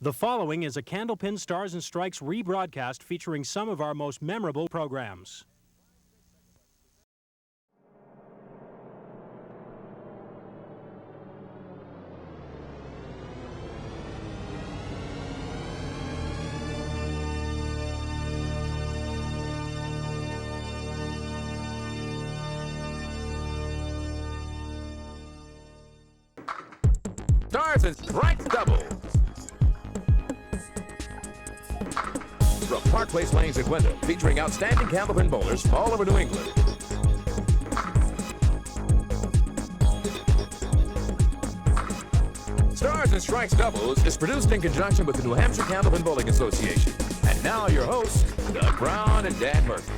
The following is a Candlepin Stars and Strikes rebroadcast featuring some of our most memorable programs. Stars and Strikes doubles. From Park Place Lanes in Windham, featuring outstanding Candlepin bowlers from all over New England. Stars and Strikes doubles is produced in conjunction with the New Hampshire Candlepin Bowling Association. And now your hosts, Doug Brown and Dan Murphy.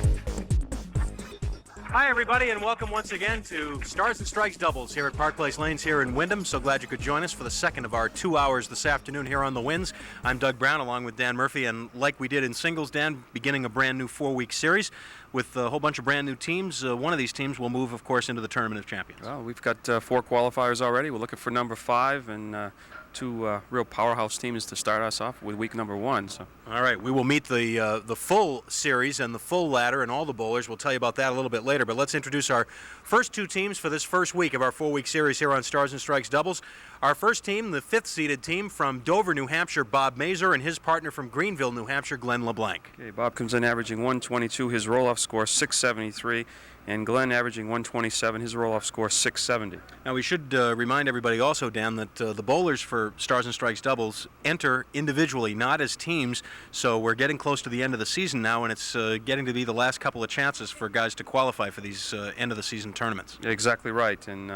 Hi, everybody, and welcome once again to Stars and Strikes doubles here at Park Place Lanes here in Windham. So glad you could join us for the second of our 2 hours this afternoon here on the Winds. I'm Doug Brown along with Dan Murphy, and like we did in singles, Dan, beginning a brand new 4-week series with a whole bunch of brand new teams. One of these teams will move, of course, into the Tournament of Champions. Well, we've got 4 qualifiers already. We're looking for number 5 and 2 real powerhouse teams to start us off with week number 1. So. All right, we will meet the full series and the full ladder and all the bowlers. We'll tell you about that a little bit later, but let's introduce our first 2 teams for this first week of our 4-week series here on Stars and Strikes doubles. Our first team, the 5th-seeded team from Dover, New Hampshire, Bob Mazur, and his partner from Greenville, New Hampshire, Glenn LeBlanc. Okay, Bob comes in averaging 122, his roll-off score 673, and Glenn averaging 127, his roll-off score 670. Now we should remind everybody also, Dan, that the bowlers for Stars and Strikes doubles enter individually, not as teams. So we're getting close to the end of the season now, and it's getting to be the last couple of chances for guys to qualify for these end-of-the-season tournaments. Exactly right, and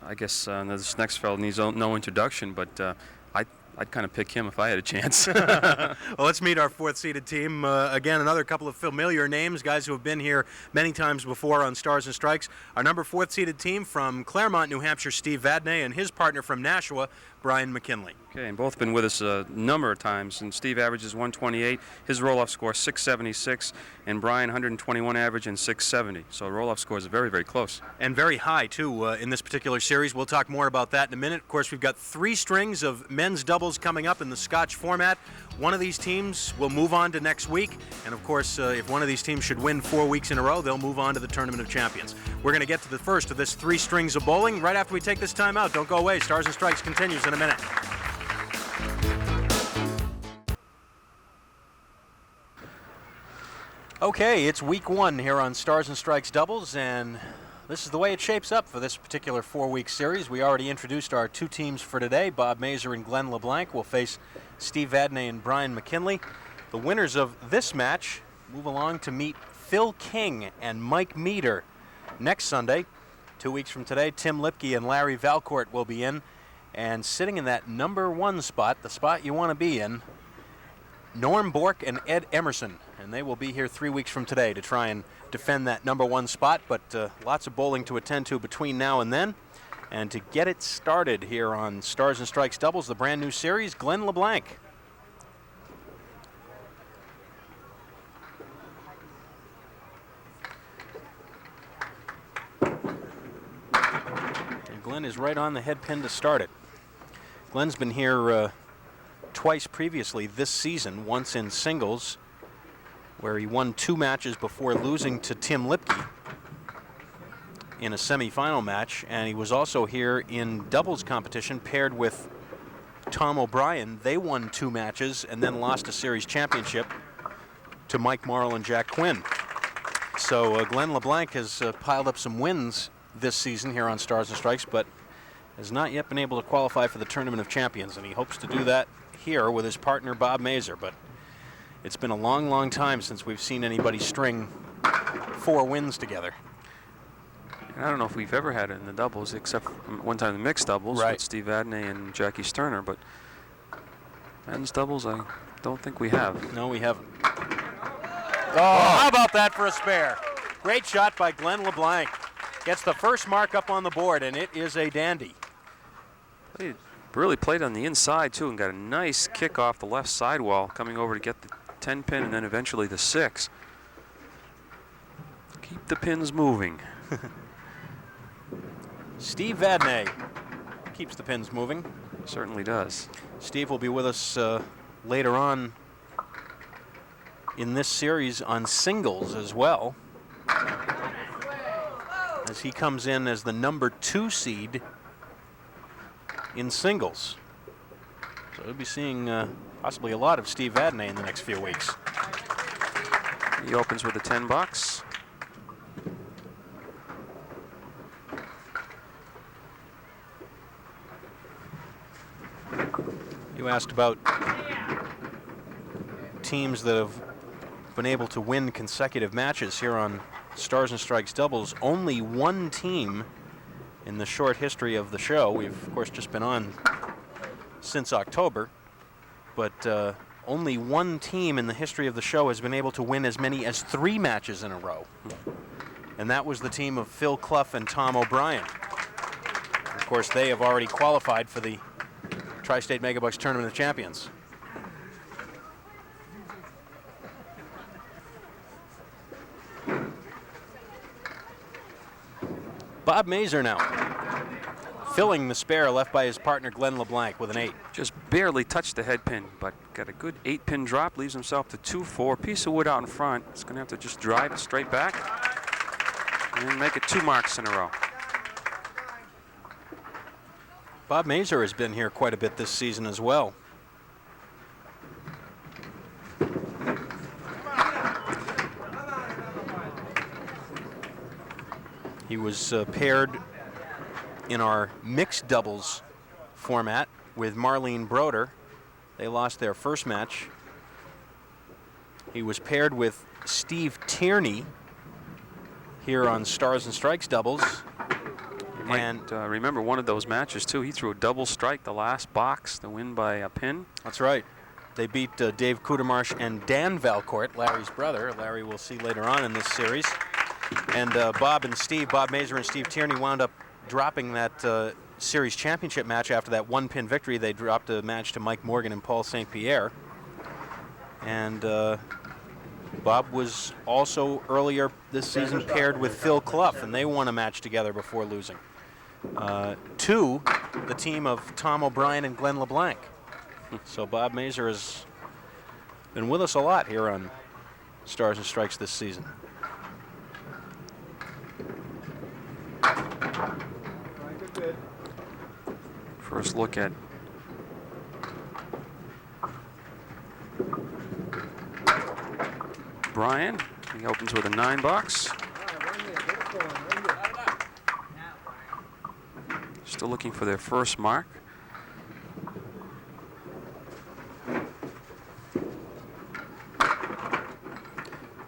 I guess this next fellow needs no introduction, but I'd kind of pick him if I had a chance. Well, let's meet our 4th-seeded team. Again, another couple of familiar names, guys who have been here many times before on Stars and Strikes. Our number 4th-seeded team from Claremont, New Hampshire, Steve Vadney, and his partner from Nashua, Brian McKinley. Okay, and both been with us a number of times, and Steve averages 128, his roll-off score 676, and Brian 121 average and 670. So roll-off scores are very, very close. And very high, too, in this particular series. We'll talk more about that in a minute. Of course, we've got 3 strings of men's doubles coming up in the Scotch format. One of these teams will move on to next week, and of course, if one of these teams should win 4 weeks in a row, they'll move on to the Tournament of Champions. We're going to get to the first of this 3 strings of bowling right after we take this time out. Don't go away. Stars and Strikes continues in a minute. Okay, it's week 1 here on Stars and Strikes doubles, and this is the way it shapes up for this particular 4-week series. We already introduced our 2 teams for today. Bob Mazur and Glenn LeBlanc will face Steve Vadney and Brian McKinley. The winners of this match move along to meet Phil King and Mike Meter next Sunday. 2 weeks from today, Tim Lipke and Larry Valcourt will be in. And sitting in that number 1 spot, the spot you want to be in, Norm Bork and Ed Emerson. And they will be here 3 weeks from today to try and defend that number 1 spot. But lots of bowling to attend to between now and then. And to get it started here on Stars and Strikes doubles, the brand new series, Glenn LeBlanc. And Glenn is right on the head pin to start it. Glenn's been here twice previously this season, once in singles, where he won 2 matches before losing to Tim Lipke in a semifinal match, and he was also here in doubles competition paired with Tom O'Brien. They won 2 matches and then lost a series championship to Mike Morrill and Jack Quinn. So Glenn LeBlanc has piled up some wins this season here on Stars and Strikes, but has not yet been able to qualify for the Tournament of Champions, and he hopes to do that here with his partner Bob Mazur. But it's been a long, long time since we've seen anybody string 4 wins together. And I don't know if we've ever had it in the doubles, except one time the mixed doubles with Steve Vadney and Jackie Sterner, but men's doubles, I don't think we have. No, we haven't. Oh, how about that for a spare? Great shot by Glenn LeBlanc. Gets the first mark up on the board, and it is a dandy. He really played on the inside, too, and got a nice kick off the left sidewall, coming over to get the 10 pin and then eventually the 6. Keep the pins moving. Steve Vadney keeps the pins moving. Certainly does. Steve will be with us later on in this series on singles as well, as he comes in as the number 2 seed in singles. So we'll be seeing possibly a lot of Steve Vadney in the next few weeks. He opens with a 10 bucks. You asked about teams that have been able to win consecutive matches here on Stars and Strikes doubles. Only one team in the short history of the show. We've, of course, just been on since October, but only one team in the history of the show has been able to win as many as 3 matches in a row. And that was the team of Phil Clough and Tom O'Brien. Of course, they have already qualified for the Tri-State Megabucks Tournament of Champions. Bob Mazur now, filling the spare left by his partner Glenn LeBlanc with an 8. Just barely touched the head pin, but got a good 8-pin drop, leaves himself to 2-4. Piece of wood out in front. He's going to have to just drive it straight back and make it 2 marks in a row. Bob Mazur has been here quite a bit this season as well. He was paired in our mixed doubles format with Marlene Broder. They lost their first match. He was paired with Steve Tierney here on Stars and Strikes doubles. And remember one of those matches too, he threw a double strike the last box to win by a pin. That's right. They beat Dave Kudermarsh and Dan Valcourt, Larry's brother. Larry we'll see later on in this series. And Bob Mazur and Steve Tierney wound up dropping that series championship match after that 1-pin victory. They dropped a match to Mike Morgan and Paul St. Pierre. And Bob was also earlier this season paired with Phil Clough, and they won a match together before losing to the team of Tom O'Brien and Glenn LeBlanc. So Bob Mazur has been with us a lot here on Stars and Strikes this season. First look at Brian. He opens with a 9 bucks. Still looking for their first mark.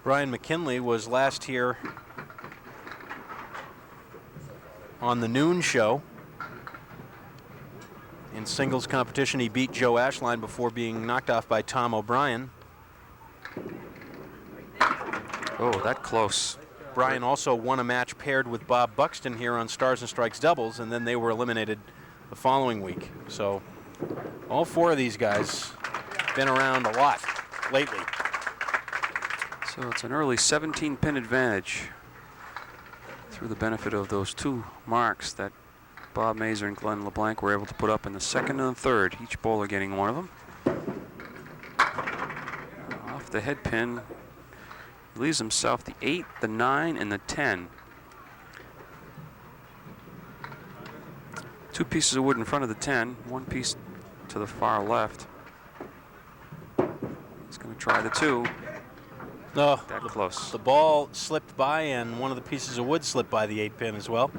Brian McKinley was last here on the noon show. In singles competition, he beat Joe Ashline before being knocked off by Tom O'Brien. Oh, that close. Brian also won a match paired with Bob Buxton here on Stars and Strikes doubles, and then they were eliminated the following week. So all 4 of these guys been around a lot lately. So it's an early 17-pin advantage through the benefit of those 2 marks that Bob Mazur and Glenn LeBlanc were able to put up in the second and the third, each bowler getting one of them. Off the head pin, he leaves himself the 8, the 9, and the 10. 2 pieces of wood in front of the 10, 1 piece to the far left. He's going to try the 2. Oh, that close. The ball slipped by, and one of the pieces of wood slipped by the 8-pin as well.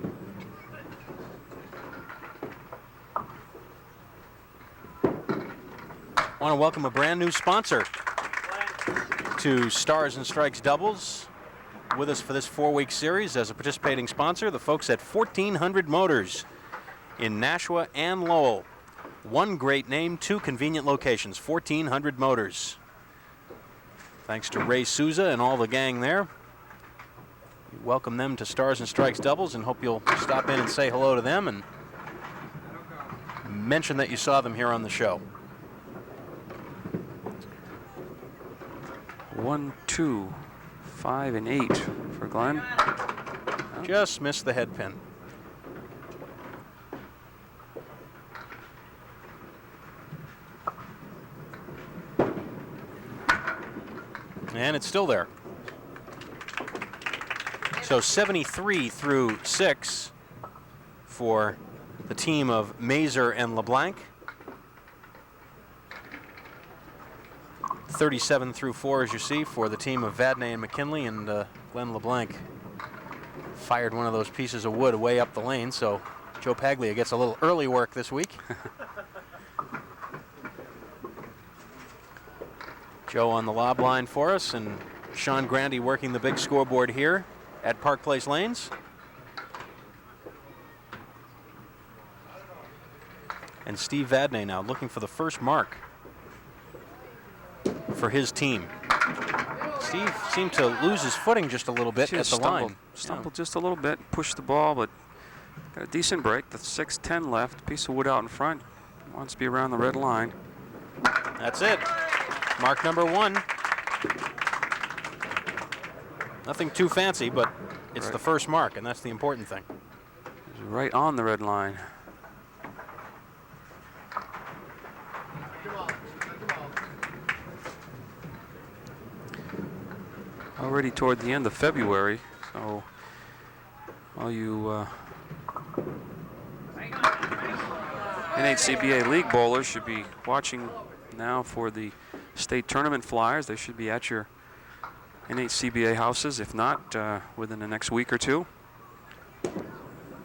I want to welcome a brand new sponsor to Stars and Strikes doubles. With us for this 4-week series as a participating sponsor, the folks at 1400 Motors in Nashua and Lowell. 1 great name, 2 convenient locations, 1400 Motors. Thanks to Ray Souza and all the gang there. We welcome them to Stars and Strikes doubles and hope you'll stop in and say hello to them and mention that you saw them here on the show. 1, 2, 5, and 8 for Glenn. Just missed the head pin. And it's still there. So 73 through 6 for the team of Mazur and LeBlanc. 37 through 4, as you see, for the team of Vadney and McKinley, and Glenn LeBlanc fired one of those pieces of wood way up the lane, so Joe Paglia gets a little early work this week. Joe on the lob line for us, and Sean Grandy working the big scoreboard here at Park Place Lanes. And Steve Vadney now looking for the first mark for his team. Steve seemed to lose his footing just a little bit at the line. Stumbled just a little bit, pushed the ball, but got a decent break. The 6:10 left, piece of wood out in front. Wants to be around the red line. That's it. Mark number 1. Nothing too fancy, but it's the first mark, and that's the important thing. He's right on the red line. Already toward the end of February, so all you NHCBA League bowlers should be watching now for the state tournament flyers. They should be at your NHCBA houses, if not within the next week or two.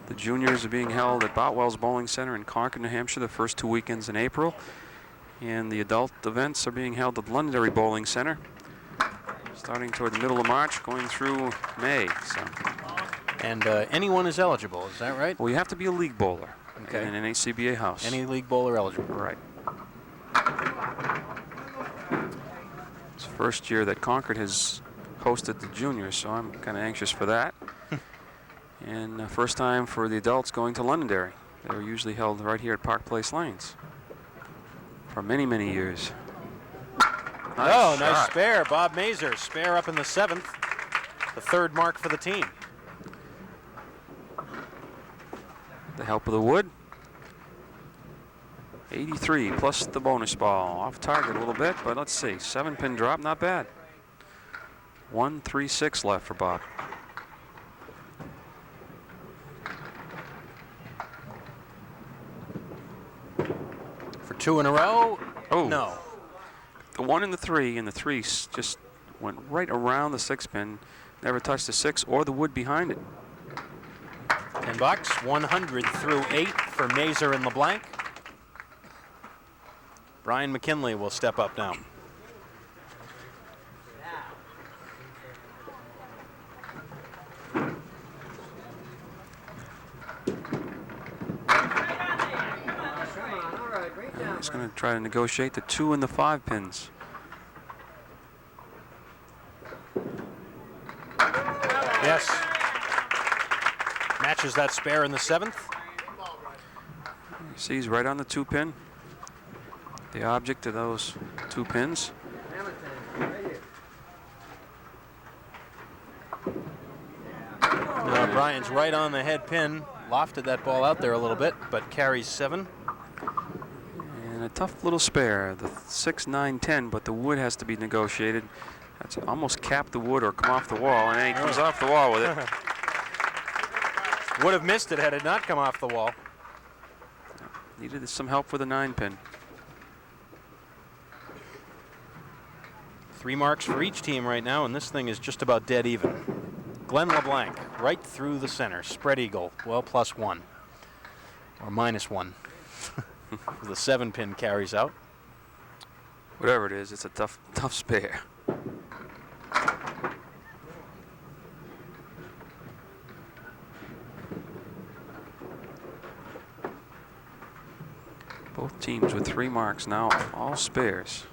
The juniors are being held at Boutwell's Bowling Center in Concord, New Hampshire, the first 2 weekends in April. And the adult events are being held at Londonderry Bowling Center, starting toward the middle of March, going through May. So. And anyone is eligible, is that right? Well, you have to be a league bowler okay. in an NHCBA house. Any league bowler eligible. Right. It's the first year that Concord has hosted the juniors, so I'm kind of anxious for that. And first time for the adults going to Londonderry. They were usually held right here at Park Place Lanes for many, many years. Nice spare. Bob Mazur, spare up in the 7th. The 3rd mark for the team. The help of the wood. 83 plus the bonus ball. Off target a little bit, but let's see. 7-pin drop, not bad. 1-3-6 left for Bob. For 2 in a row? Oh. No. The 1 and the 3, and the 3 just went right around the 6-pin. Never touched the 6 or the wood behind it. $10, 100 through 8 for Mazur and LeBlanc. Brian McKinley will step up now. He's going to try to negotiate the 2 and the 5 pins. Yes. Matches that spare in the 7th. See, he's right on the 2-pin. The object of those 2 pins. Brian's right on the head pin. Lofted that ball out there a little bit, but carries 7. And a tough little spare, the 6, 9, 10, but the wood has to be negotiated. That's almost capped the wood or come off the wall, and then he comes off the wall with it. Would have missed it had it not come off the wall. Needed some help for the 9-pin. 3 marks for each team right now, and this thing is just about dead even. Glenn LeBlanc right through the center, spread eagle, well +1 or -1. The 7-pin carries out. Whatever it is, it's a tough spare. Both teams with 3 marks now, all spares.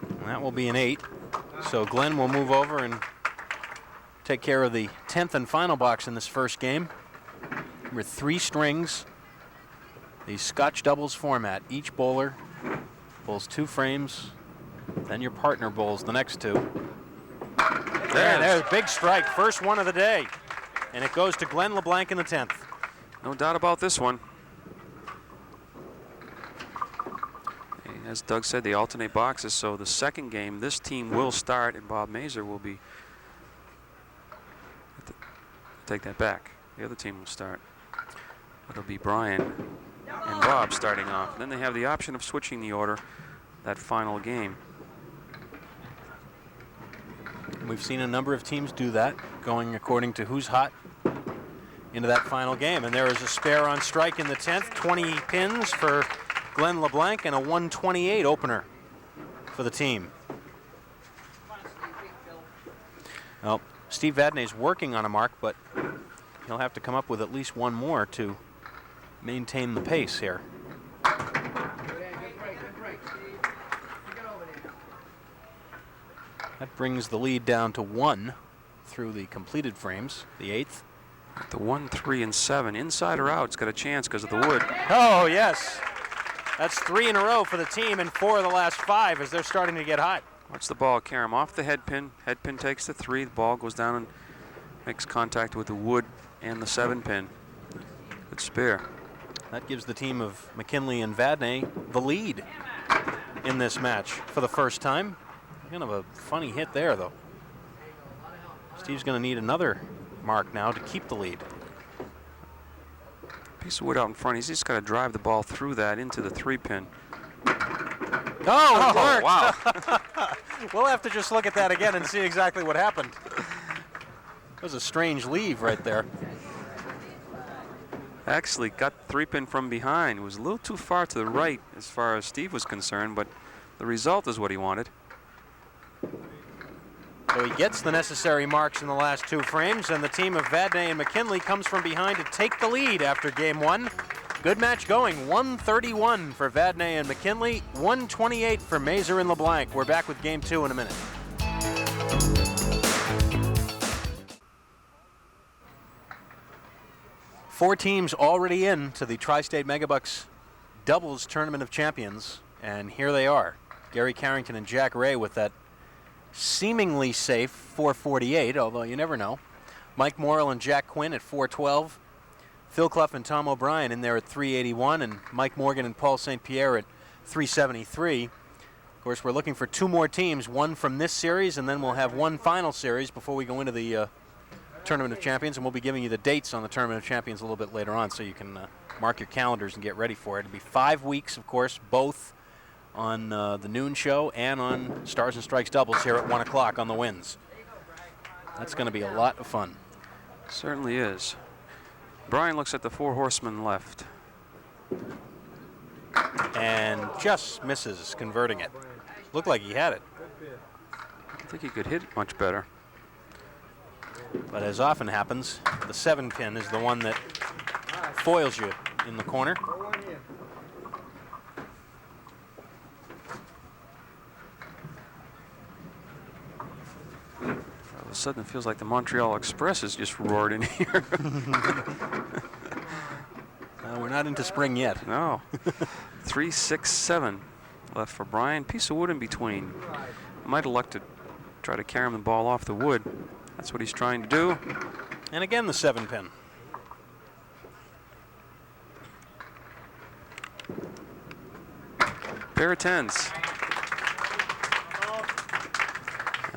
And that will be an 8. So Glenn will move over and take care of the 10th and final box in this first game. With 3 strings, the Scotch doubles format. Each bowler bowls 2 frames, then your partner bowls the next 2. There's a big strike, first one of the day. And it goes to Glenn LeBlanc in the 10th. No doubt about this one. He As Doug said, they alternate boxes, so the second game, this team will start, and Bob Mazur will be. Take that back. The other team will start. It'll be Brian and Bob starting off. And then they have the option of switching the order that final game. We've seen a number of teams do that, going according to who's hot into that final game. And there is a spare on strike in the 10th. 20 pins for Glenn LeBlanc and a 128 opener for the team. Well, Steve Vadney's working on a mark, but he'll have to come up with at least one more to maintain the pace here. That brings the lead down to 1 through the completed frames, the 8th. The 1, 3, and 7, inside or out, it's got a chance because of the wood. Oh, yes. That's 3 in a row for the team and 4 of the last 5 as they're starting to get hot. Watch the ball carry him off the head pin. Head pin takes the 3. The ball goes down and makes contact with the wood and the 7 pin. Good spare. That gives the team of McKinley and Vadney the lead in this match for the first time. Kind of a funny hit there, though. Steve's going to need another mark now to keep the lead. Piece of wood out in front. He's just got to drive the ball through that into the 3 pin. Oh, it worked. Wow. We'll have to just look at that again and see exactly what happened. That was a strange leave right there. Actually got 3 pin from behind. It was a little too far to the right as far as Steve was concerned, but the result is what he wanted. So he gets the necessary marks in the last 2 frames, and the team of Vadney and McKinley comes from behind to take the lead after game 1. Good match going, 131 for Vadney and McKinley, 128 for Mazur and LeBlanc. We're back with game 2 in a minute. Four teams already in to the Tri-State Megabucks Doubles Tournament of Champions, and here they are. Gary Carrington and Jack Ray with that seemingly safe 448, although you never know. Mike Morrill and Jack Quinn at 412. Phil Clough and Tom O'Brien in there at 381, and Mike Morgan and Paul St. Pierre at 373. Of course, we're looking for 2 more teams, one from this series, and then we'll have one final series before we go into the Tournament of Champions, and we'll be giving you the dates on the Tournament of Champions a little bit later on so you can mark your calendars and get ready for it. It'll be 5 weeks, of course, both on the noon show and on Stars and Strikes doubles here at 1 o'clock on the Winds. That's going to be a lot of fun. Certainly is. Brian looks at the 4 horsemen left. And just misses converting it. Looked like he had it. I think he could hit it much better. But as often happens, the 7 pin is the one that foils you in the corner. All of a sudden, it feels like the Montreal Express has just roared in here. We're not into spring yet. No. 3, 6, 7 left for Brian. Piece of wood in between. Might elect to try to carry him the ball off the wood. That's what he's trying to do. And again, the 7 pin. Pair of 10s.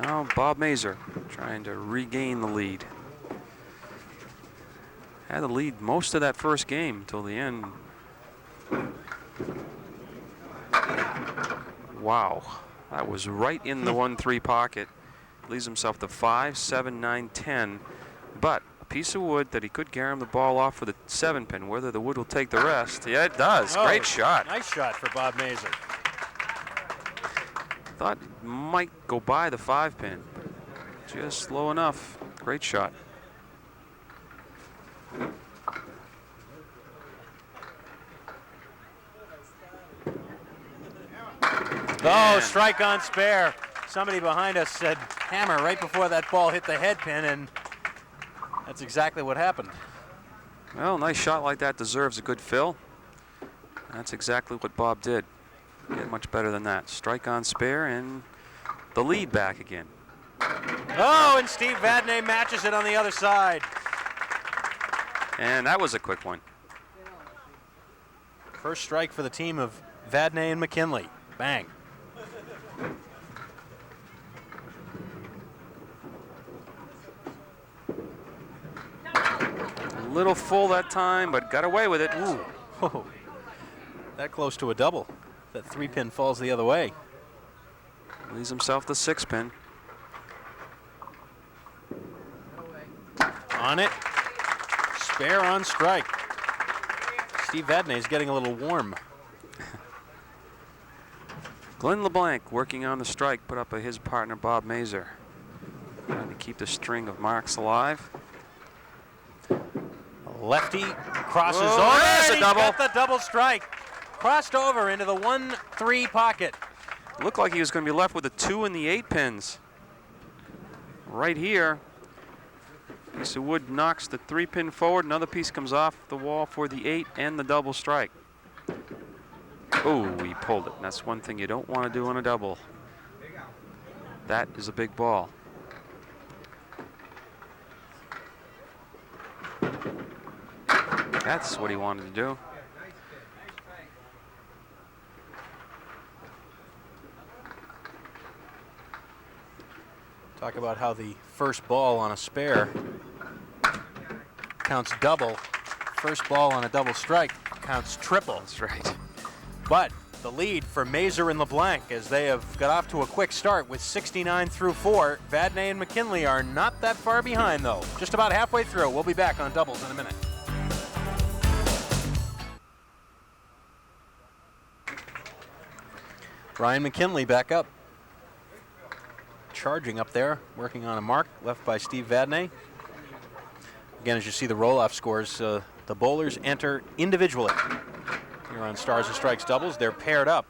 Now Bob Mazur trying to regain the lead. Had the lead most of that first game until the end. Wow, that was right in the 1-3 pocket. Leaves himself to 5, 7, 9, 10. But a piece of wood that he could carry him the ball off for the 7 pin. Whether the wood will take the rest. Yeah, it does. Oh, great shot. Nice shot for Bob Mazur. Thought it might go by the 5 pin. Just slow enough. Great shot. Oh, strike on spare. Somebody behind us said hammer right before that ball hit the head pin, and that's exactly what happened. Well, nice shot like that deserves a good fill. That's exactly what Bob did. Get much better than that. Strike on spare and the lead back again. Oh, and Steve Vadney matches it on the other side. And that was a quick one. First strike for the team of Vadney and McKinley. Bang. A little full that time, but got away with it. Ooh. Oh. That close to a double. That 3-pin falls the other way. Leaves himself the 6-pin. On it. Spare on strike. Steve Vadney is getting a little warm. Glenn LeBlanc working on the strike, put up by his partner Bob Mazur. Trying to keep the string of marks alive. Lefty crosses over. There's And a he's double. got the double strike. Crossed over into the 1-3 pocket. Looked like he was going to be left with the 2 and the 8 pins. Right here, piece of wood knocks the 3-pin forward. Another piece comes off the wall for the 8 and the double strike. Oh, he pulled it. And that's one thing you don't want to do on a double. That is a big ball. That's what he wanted to do. Talk about how the first ball on a spare counts double. First ball on a double strike counts triple. That's right. But the lead for Mazur and LeBlanc, as they have got off to a quick start with 69 through 4. Vadney and McKinley are not that far behind, though. Just about halfway through. We'll be back on doubles in a minute. Brian McKinley back up. Charging up there, working on a mark left by Steve Vadney. Again, as you see the roll-off scores, the bowlers enter individually. Here on Stars and Strikes doubles, they're paired up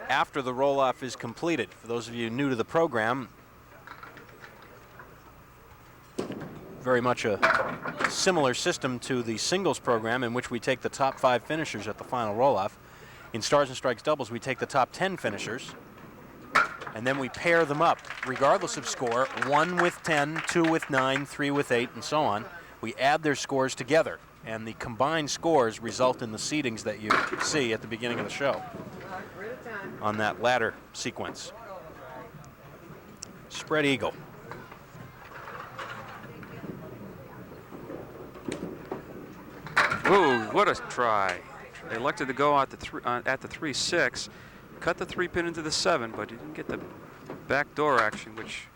after the roll-off is completed. For those of you new to the program, very much a similar system to the singles program in which we take the top 5 finishers at the final roll-off. In Stars and Strikes doubles, we take the top 10 finishers, and then we pair them up, regardless of score, 1 with 10, 2 with 9, 3 with 8, and so on. We add their scores together, and the combined scores result in the seedings that you see at the beginning of the show on that ladder sequence. Spread eagle. Ooh, what a try. They elected to go at the 3-6, cut the 3-pin into the 7, but he didn't get the backdoor action, which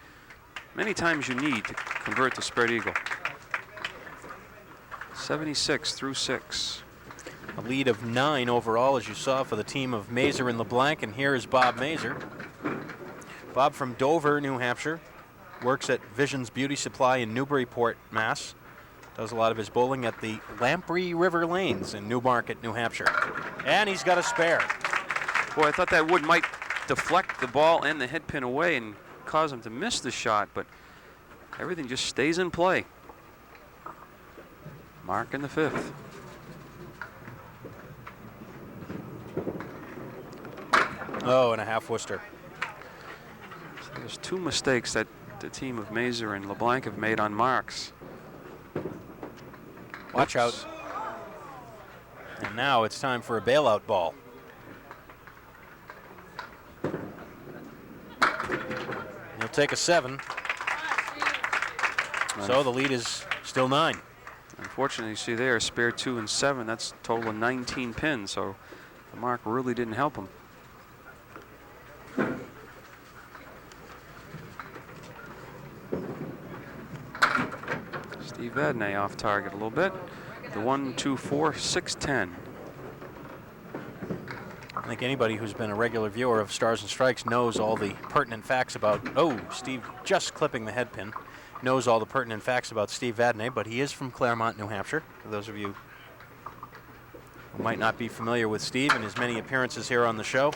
many times you need to convert to spread eagle. 76 through 6. A lead of 9 overall, as you saw, for the team of Mazur and LeBlanc, and here is Bob Mazur. Bob from Dover, New Hampshire, works at Vision's Beauty Supply in Newburyport, Mass. Does a lot of his bowling at the Lamprey River Lanes in Newmarket, New Hampshire. And he's got a spare. Boy, I thought that wood might deflect the ball and the head pin away and cause him to miss the shot, but everything just stays in play. Mark in the 5th. Oh, and a half Worcester. So there's 2 mistakes that the team of Mazur and LeBlanc have made on marks. Watch out. And now it's time for a bailout ball. He'll take a 7. So the lead is still 9. Unfortunately, you see there, spare 2 and 7. That's a total of 19 pins, so the mark really didn't help him. Steve Vadney off target a little bit. The 1, 2, 4, 6, 10. I think anybody who's been a regular viewer of Stars and Strikes knows all the pertinent facts about, oh, Steve just clipping the head pin, knows all the pertinent facts about Steve Vadney, but he is from Claremont, New Hampshire. For those of you who might not be familiar with Steve and his many appearances here on the show.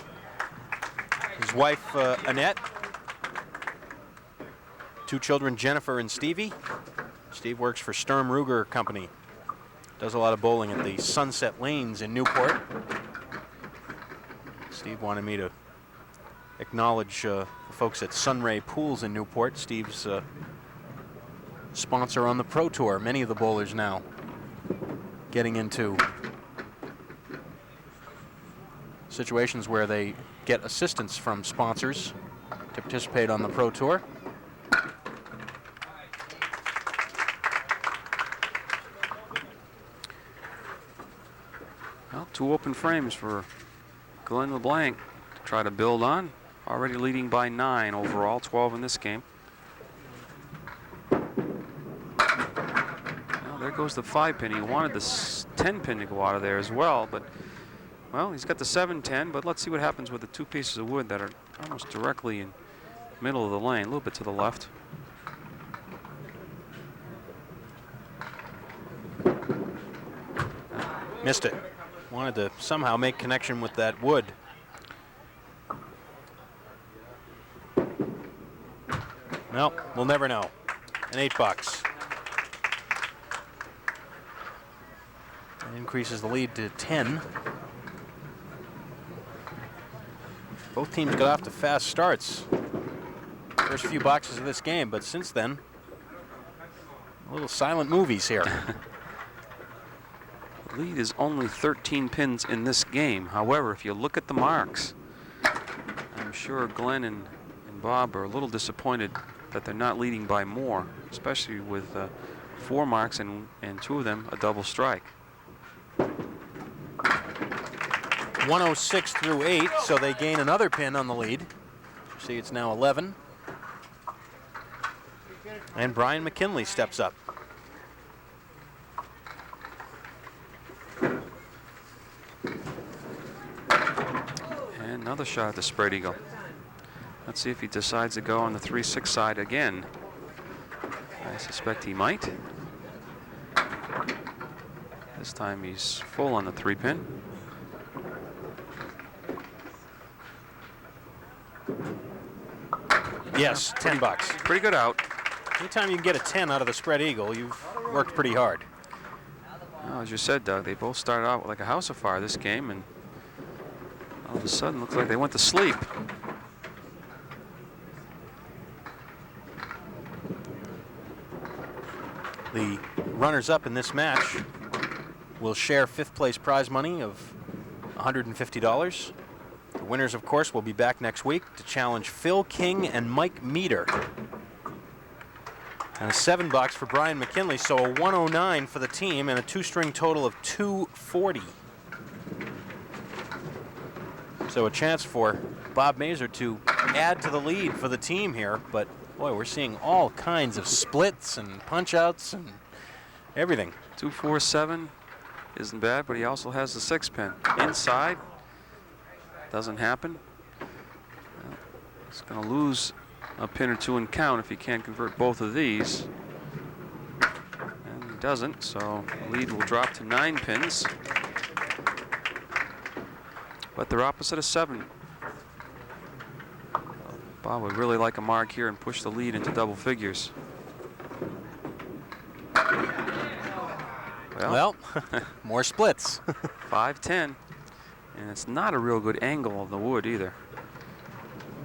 His wife, Annette, 2 children, Jennifer and Stevie. Steve works for Sturm Ruger Company. Does a lot of bowling at the Sunset Lanes in Newport. Steve wanted me to acknowledge the folks at Sunray Pools in Newport. Steve's sponsor on the Pro Tour. Many of the bowlers now getting into situations where they get assistance from sponsors to participate on the Pro Tour. Well, 2 open frames for Glenn LeBlanc to try to build on. Already leading by 9 overall, 12 in this game. Well, there goes the 5-pin. He wanted the 10-pin to go out of there as well, but well, he's got the 7-10, but let's see what happens with the 2 pieces of wood that are almost directly in the middle of the lane, a little bit to the left. Missed it. Wanted to somehow make connection with that wood. No, we'll never know. And $8. That increases the lead to 10. Both teams got off to fast starts. First few boxes of this game, but since then, a little silent movies here. The lead is only 13 pins in this game. However, if you look at the marks, I'm sure Glenn and Bob are a little disappointed that they're not leading by more, especially with 4 marks and 2 of them a double strike. 106 through 8, so they gain another pin on the lead. See, it's now 11. And Brian McKinley steps up. And another shot at the spread eagle. Let's see if he decides to go on the 3-6 side again. I suspect he might. This time he's full on the 3-pin. Yes, $10. Pretty good out. Anytime you can get a 10 out of the spread eagle, you've worked pretty hard. Well, as you said, Doug, they both started out like a house of fire this game, and all of a sudden looks like they went to sleep. The runners-up in this match will share 5th place prize money of $150. The winners, of course, will be back next week to challenge Phil King and Mike Meter. And a $7 for Brian McKinley, so a 109 for the team and a 2-string total of 240. So a chance for Bob Mazur to add to the lead for the team here, but boy, we're seeing all kinds of splits and punch-outs and everything. 2-4-7 isn't bad, but he also has the 6-pin. Inside, doesn't happen. Well, he's going to lose a pin or 2 in count if he can't convert both of these. And he doesn't, so the lead will drop to 9 pins. But they're opposite of 7. Bob would really like a mark here and push the lead into double figures. Well, more splits. 5-10. And it's not a real good angle of the wood either.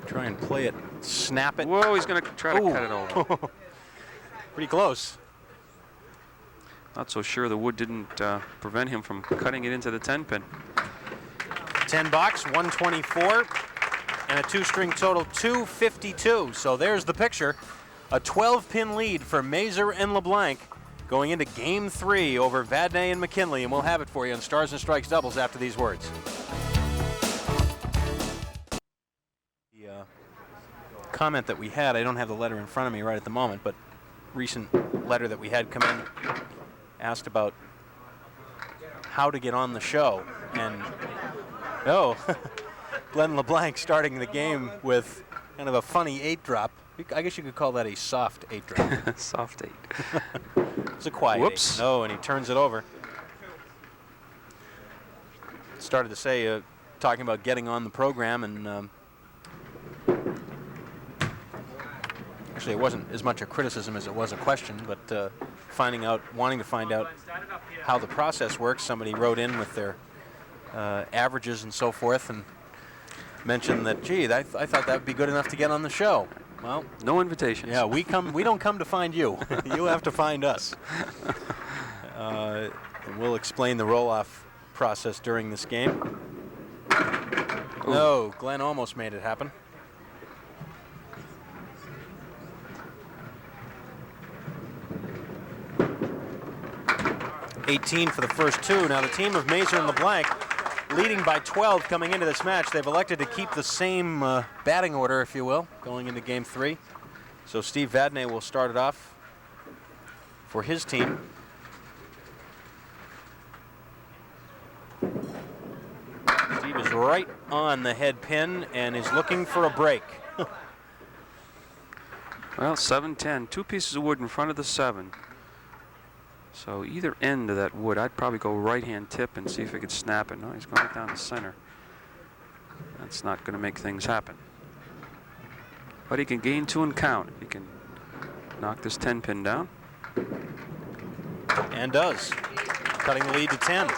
Try and play it, snap it. Whoa, he's going to try to cut it over. Pretty close. Not so sure the wood didn't prevent him from cutting it into the 10-pin. $10, 124, and a 2-string total 252. So there's the picture. A 12-pin lead for Mazur and LeBlanc going into Game 3 over Vadney and McKinley, and we'll have it for you on Stars and Strikes Doubles after these words. The comment that we had, I don't have the letter in front of me right at the moment, but recent letter that we had come in asked about how to get on the show, and Glenn LeBlanc starting the game with kind of a funny 8-drop. I guess you could call that a soft 8-drop. Soft 8. It's a quiet Whoops. 8. No, and he turns it over. Started to say, talking about getting on the program, and actually it wasn't as much a criticism as it was a question, but wanting to find out how the process works. Somebody wrote in with their averages and so forth, and mentioned that, gee, I thought that would be good enough to get on the show. Well, no invitations. Yeah, we don't come to find you. You have to find us. And we'll explain the roll-off process during this game. No, Glenn almost made it happen. $18 for the first two. Now the team of Mazur and LeBlanc leading by 12 coming into this match. They've elected to keep the same batting order, if you will, going into game 3. So Steve Vadney will start it off for his team. Steve is right on the head pin and is looking for a break. Well, 7-10, 2 pieces of wood in front of the 7. So either end of that wood, I'd probably go right-hand tip and see if he could snap it. No, he's going down the center. That's not going to make things happen. But he can gain 2 and count. He can knock this 10 pin down. And does, cutting the lead to 10.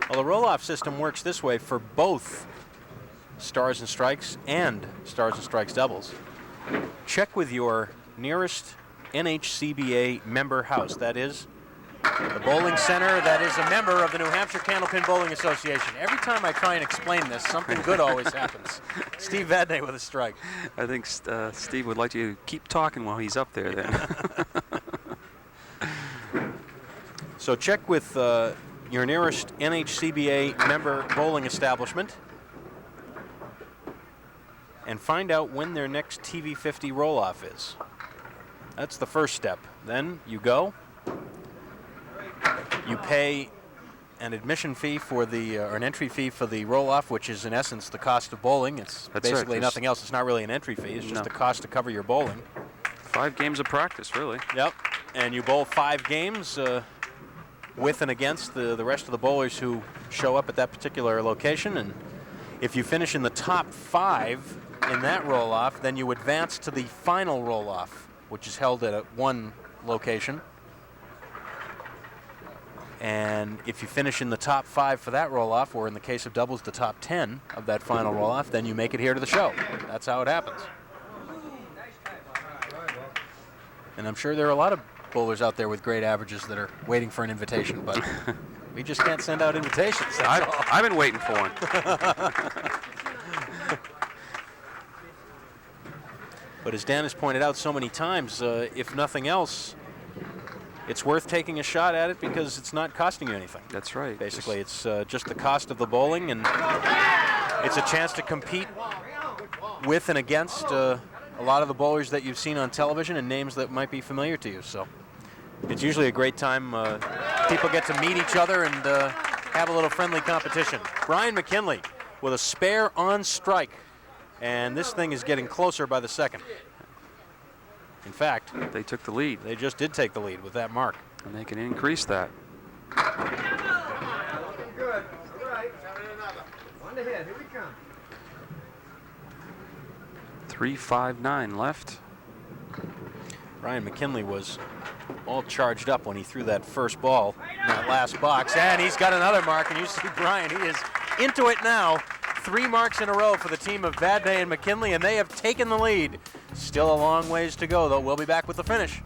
Well, the roll-off system works this way for both Stars and Strikes and Stars and Strikes doubles. Check with your nearest NHCBA member house. That is the bowling center that is a member of the New Hampshire Candlepin Bowling Association. Every time I try and explain this, something good always happens. Steve Vadney with a strike. I think Steve would like you to keep talking while he's up there then. So check with your nearest NHCBA member bowling establishment and find out when their next TV50 roll-off is. That's the first step. Then you go, you pay an admission fee for the, or an entry fee for the roll-off, which is in essence the cost of bowling. It's basically nothing else. It's not really an entry fee. It's just the cost to cover your bowling. 5 games of practice, really. Yep, and you bowl 5 games with and against the rest of the bowlers who show up at that particular location. And if you finish in the top 5 in that roll-off, then you advance to the final roll-off, which is held at one location. And if you finish in the top 5 for that roll-off, or in the case of doubles, the top 10 of that final roll-off, then you make it here to the show. That's how it happens. And I'm sure there are a lot of bowlers out there with great averages that are waiting for an invitation, but we just can't send out invitations. I've been waiting for one. But as Dan has pointed out so many times, if nothing else, it's worth taking a shot at it because it's not costing you anything. That's right. Basically, it's just the cost of the bowling, and it's a chance to compete with and against a lot of the bowlers that you've seen on television and names that might be familiar to you. So it's usually a great time. People get to meet each other and have a little friendly competition. Brian McKinley with a spare on strike. And this thing is getting closer by the second. In fact, they took the lead. They just did take the lead with that mark. And they can increase that. Good. All right. One ahead. Here we come. 3:59 left. Brian McKinley was all charged up when he threw that first ball in that last box. And he's got another mark. And you see Brian, he is into it now. 3 marks in a row for the team of Vadney and McKinley, and they have taken the lead. Still a long ways to go, though. We'll be back with the finish.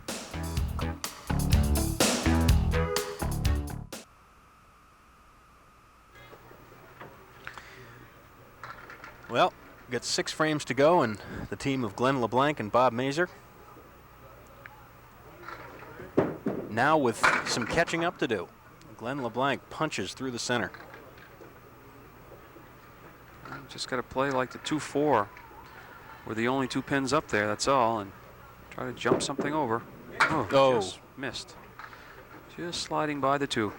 Well, we've got 6 frames to go, and the team of Glenn LeBlanc and Bob Mazur now with some catching up to do. Glenn LeBlanc punches through the center. Just got to play like the 2-4. We're the only 2 pins up there, that's all, and try to jump something over. Oh, just missed. Just sliding by the 2.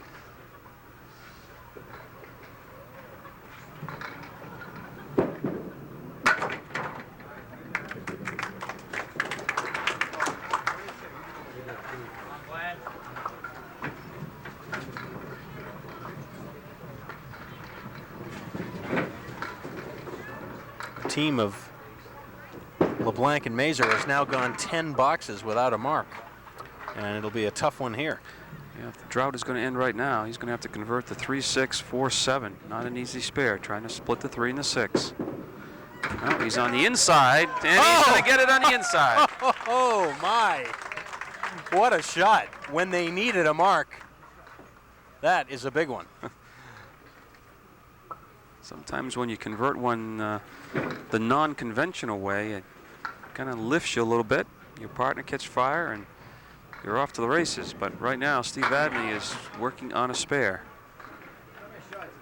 Team of LeBlanc and Mazur has now gone 10 boxes without a mark, and it'll be a tough one here. Yeah, if the drought is going to end right now, he's going to have to convert the 3-6, 4-7. Not an easy spare, trying to split the 3 and the 6. Well, he's on the inside, and he's going to get it on the inside. Oh my, what a shot when they needed a mark. That is a big one. Sometimes when you convert one the non-conventional way, it kind of lifts you a little bit. Your partner catch fire and you're off to the races. But right now, Steve Vadney is working on a spare,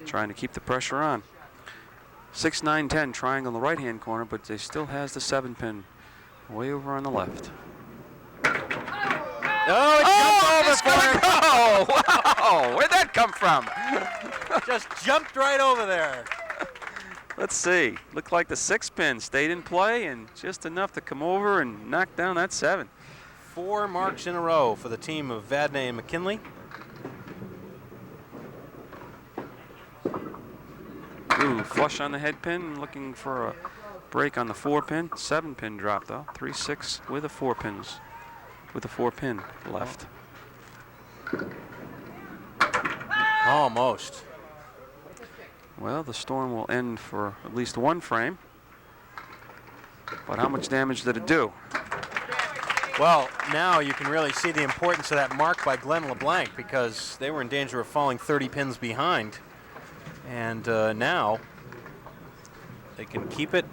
trying to keep the pressure on. 6, 9, 10 triangle in the right-hand corner, but they still has the 7-pin way over on the left. Oh, it jumped over for him. Oh, wow! Where'd that come from? Just jumped right over there. Let's see. Looked like the 6-pin stayed in play and just enough to come over and knock down that 7. 4 marks in a row for the team of Vadney and McKinley. Ooh, flush on the head pin, looking for a break on the 4-pin. 7-pin drop though. 3, 6 with a 4-pins. With a 4-pin left. Almost. Well, the storm will end for at least 1 frame. But how much damage did it do? Well, now you can really see the importance of that mark by Glenn LeBlanc, because they were in danger of falling 30 pins behind. And now they can keep it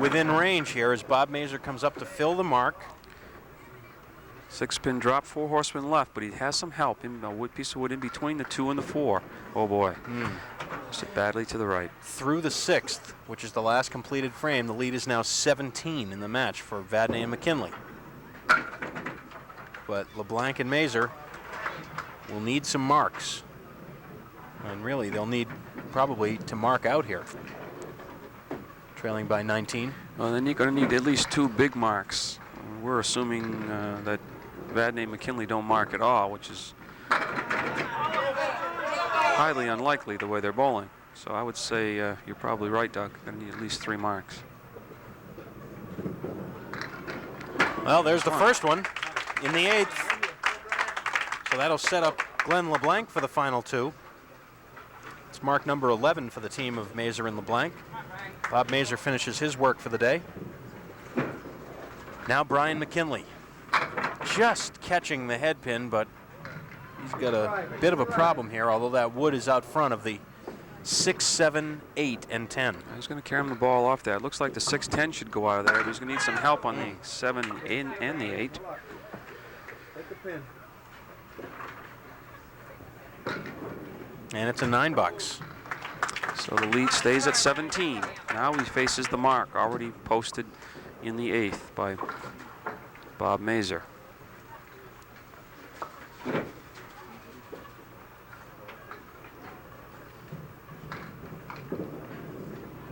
within range here as Bob Mazur comes up to fill the mark. 6-pin drop, 4 horsemen left, but he has some help. A wood piece of wood in between the 2 and the 4. Oh boy. Just badly to the right. Through the 6th, which is the last completed frame, the lead is now 17 in the match for Vadney and McKinley. But LeBlanc and Mazur will need some marks. And really, they'll need probably to mark out here. Trailing by 19. Well, then you're going to need at least 2 big marks. We're assuming that Vadney and McKinley don't mark at all, which is highly unlikely the way they're bowling. So I would say you're probably right, Doug. Going to need at least 3 marks. Well, there's the first one in the 8th. So that'll set up Glenn LeBlanc for the final 2. It's mark number 11 for the team of Mazur and LeBlanc. Bob Mazur finishes his work for the day. Now Brian McKinley, just catching the head pin, but he's got a bit of a problem here, although that wood is out front of the 6, 7, 8, and 10. He's going to carry the ball off there. It looks like the 6, 10 should go out of there, but he's going to need some help on the 7 and the 8. Take the pin. And it's a $9. So the lead stays at 17. Now he faces the mark already posted in the 8th by Bob Mazur.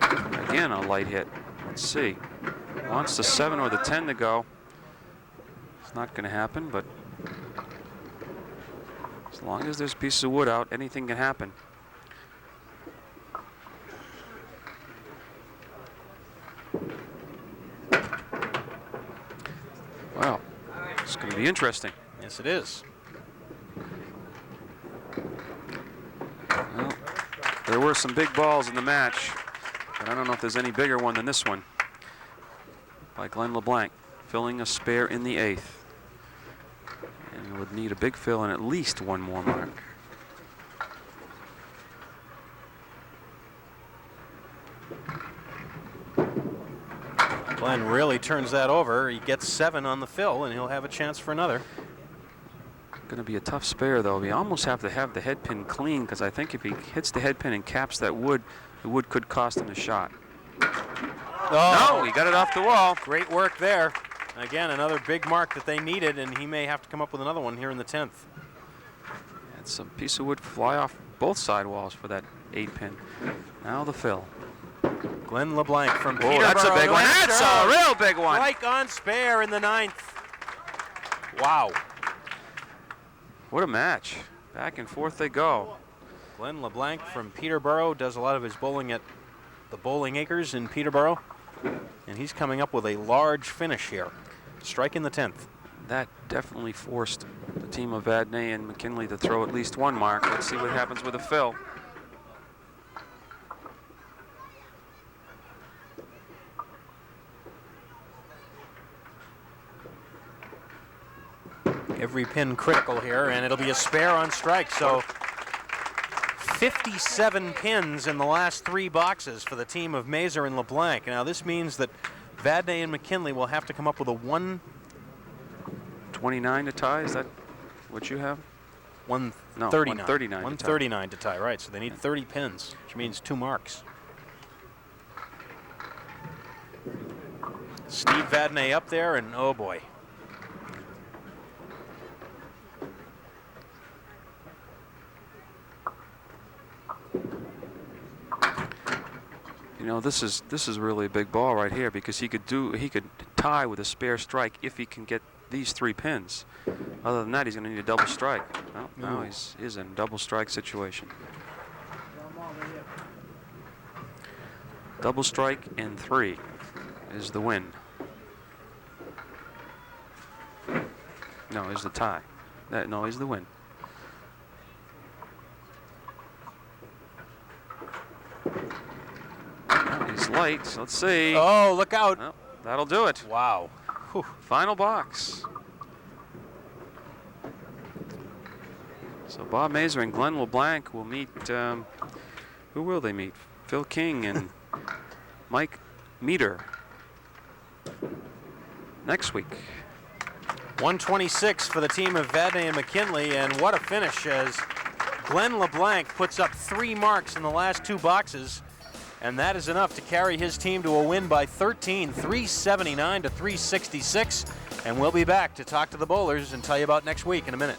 Again, a light hit. Let's see. Wants the 7 or the 10 to go. It's not going to happen, but as long as there's a piece of wood out, anything can happen. Well, it's going to be interesting. Yes, it is. Well, there were some big balls in the match, but I don't know if there's any bigger one than this one by Glenn LeBlanc, filling a spare in the 8th. And would need a big fill and at least 1 more mark. Glenn really turns that over. He gets 7 on the fill, and he'll have a chance for another. Going to be a tough spare, though. We almost have to have the head pin clean, because I think if he hits the head pin and caps that wood, the wood could cost him a shot. Oh, No, he got it off the wall. great work there. Again, another big mark that they needed, and he may have to come up with another one here in the 10th. Had some piece of wood fly off both sidewalls for that 8-pin. Now the fill. Glenn LeBlanc from Oh, Peterborough, that's a big New one. Hampshire. That's a real big one. Strike on spare in the 9th. Wow. What a match. Back and forth they go. Glenn LeBlanc from Peterborough does a lot of his bowling at the Bowling Acres in Peterborough, and he's coming up with a large finish here. Strike in the 10th. That definitely forced the team of Vadney and McKinley to throw at least 1 mark. Let's see what happens with a fill. Every pin critical here, and it'll be a spare on strike. So 57 pins in the last 3 boxes for the team of Mazur and LeBlanc. Now this means that Vadney and McKinley will have to come up with a 129 to tie. Is that what you have? 139. 139. 139 to tie, right. So they need 30 pins, which means 2 marks. Steve Vadney up there, and oh boy. You know, this is really a big ball right here, because he could tie with a spare strike if he can get these 3 pins. Other than that, he's going to need a double strike. Well, now he's in a double strike situation. Double strike in 3 is the win. No, is the tie. No, is the win. He's light. So let's see. Oh, look out. Well, that'll do it. Wow. Whew. Final box. So Bob Mazur and Glenn LeBlanc will meet, who will they meet? Phil King and Mike Meter next week. 126 for the team of Vadney and McKinley, and what a finish as Glenn LeBlanc puts up 3 marks in the last 2 boxes, and that is enough to carry his team to a win by 13, 379 to 366, and we'll be back to talk to the bowlers and tell you about next week in a minute.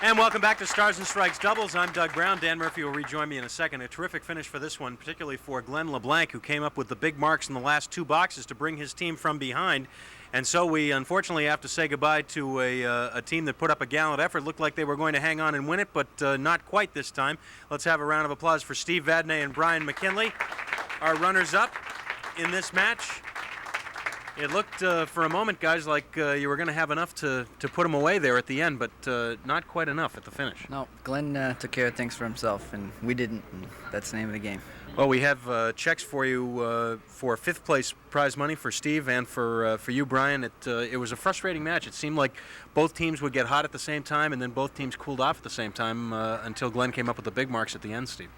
And welcome back to Stars and Strikes Doubles. I'm Doug Brown. Dan Murphy will rejoin me in a second. A terrific finish for this one, particularly for Glenn LeBlanc, who came up with the big marks in the last 2 boxes to bring his team from behind. And so we unfortunately have to say goodbye to a team that put up a gallant effort. Looked like they were going to hang on and win it, but not quite this time. Let's have a round of applause for Steve Vadney and Brian McKinley, our runners-up in this match. It looked for a moment, guys, like you were going to have enough to put them away there at the end, but not quite enough at the finish. No, Glenn took care of things for himself, and we didn't, and that's the name of the game. Well, we have checks for you for 5th place prize money for Steve and for you, Brian. It was a frustrating match. It seemed like both teams would get hot at the same time, and then both teams cooled off at the same time until Glenn came up with the big marks at the end, Steve.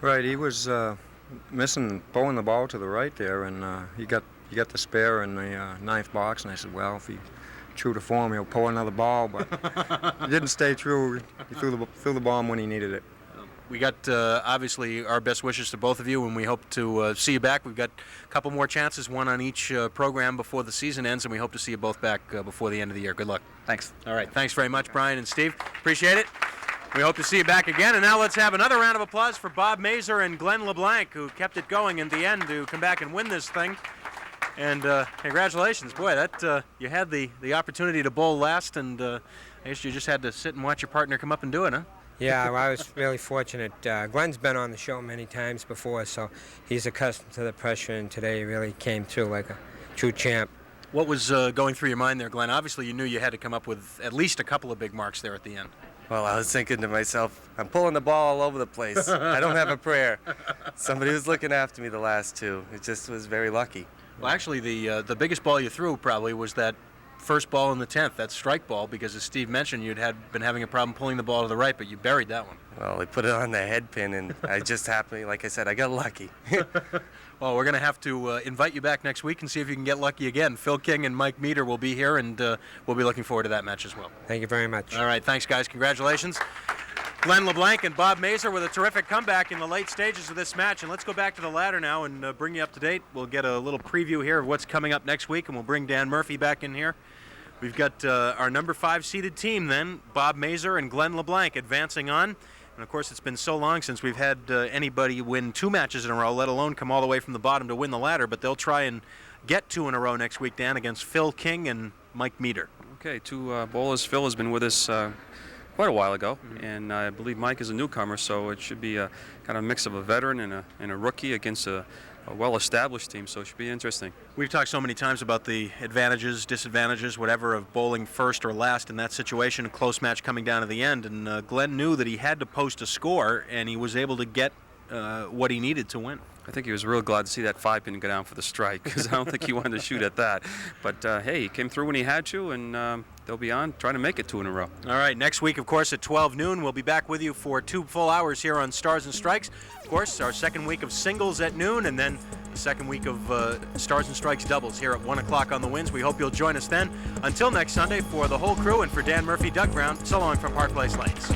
Right, he was bowling the ball to the right there, and he got the spare in the 9th box, and I said, well, if he true to form, he'll pull another ball, but he didn't stay true. He threw the bomb when he needed it. We got, obviously, our best wishes to both of you, and we hope to see you back. We've got a couple more chances, one on each program before the season ends, and we hope to see you both back before the end of the year. Good luck. Thanks. All right, thanks very much, Brian and Steve. Appreciate it. We hope to see you back again. And now let's have another round of applause for Bob Mazur and Glenn LeBlanc, who kept it going in the end to come back and win this thing. And congratulations. Boy, that you had the opportunity to bowl last, and I guess you just had to sit and watch your partner come up and do it, huh? Yeah, well, I was really fortunate. Glenn's been on the show many times before, so he's accustomed to the pressure, and today he really came through like a true champ. What was going through your mind there, Glenn? Obviously, you knew you had to come up with at least a couple of big marks there at the end. Well, I was thinking to myself, I'm pulling the ball all over the place. I don't have a prayer. Somebody was looking after me the last 2. It just was very lucky. Well, actually, the biggest ball you threw probably was that first ball in the 10th, that strike ball, because as Steve mentioned, you'd been having a problem pulling the ball to the right, but you buried that one. Well, they put it on the head pin, and I just happened, like I said, I got lucky. Well, we're going to have to invite you back next week and see if you can get lucky again. Phil King and Mike Meter will be here, and we'll be looking forward to that match as well. Thank you very much. All right, thanks, guys. Congratulations. Glenn LeBlanc and Bob Mazur with a terrific comeback in the late stages of this match. And let's go back to the ladder now and bring you up to date. We'll get a little preview here of what's coming up next week, and we'll bring Dan Murphy back in here. We've got our number 5 seeded team then, Bob Mazur and Glenn LeBlanc advancing on. And, of course, it's been so long since we've had anybody win 2 matches in a row, let alone come all the way from the bottom to win the ladder. But they'll try and get 2 in a row next week, Dan, against Phil King and Mike Meter. Okay, 2 bowlers. Phil has been with us quite a while ago, and I believe Mike is a newcomer, so it should be a kind of mix of a veteran and a rookie against a well-established team, so it should be interesting. We've talked so many times about the advantages, disadvantages, whatever, of bowling first or last in that situation, a close match coming down to the end, and Glenn knew that he had to post a score, and he was able to get what he needed to win. I think he was real glad to see that 5-pin go down for the strike, because I don't think he wanted to shoot at that. But hey, he came through when he had to, and they'll be on trying to make it 2 in a row. All right, next week, of course, at 12 noon, we'll be back with you for 2 full hours here on Stars and Strikes. Of course, our second week of singles at noon, and then the second week of Stars and Strikes doubles here at 1 o'clock on the Winds. We hope you'll join us then. Until next Sunday, for the whole crew and for Dan Murphy, Doug Brown, so long from Park Place Lanes.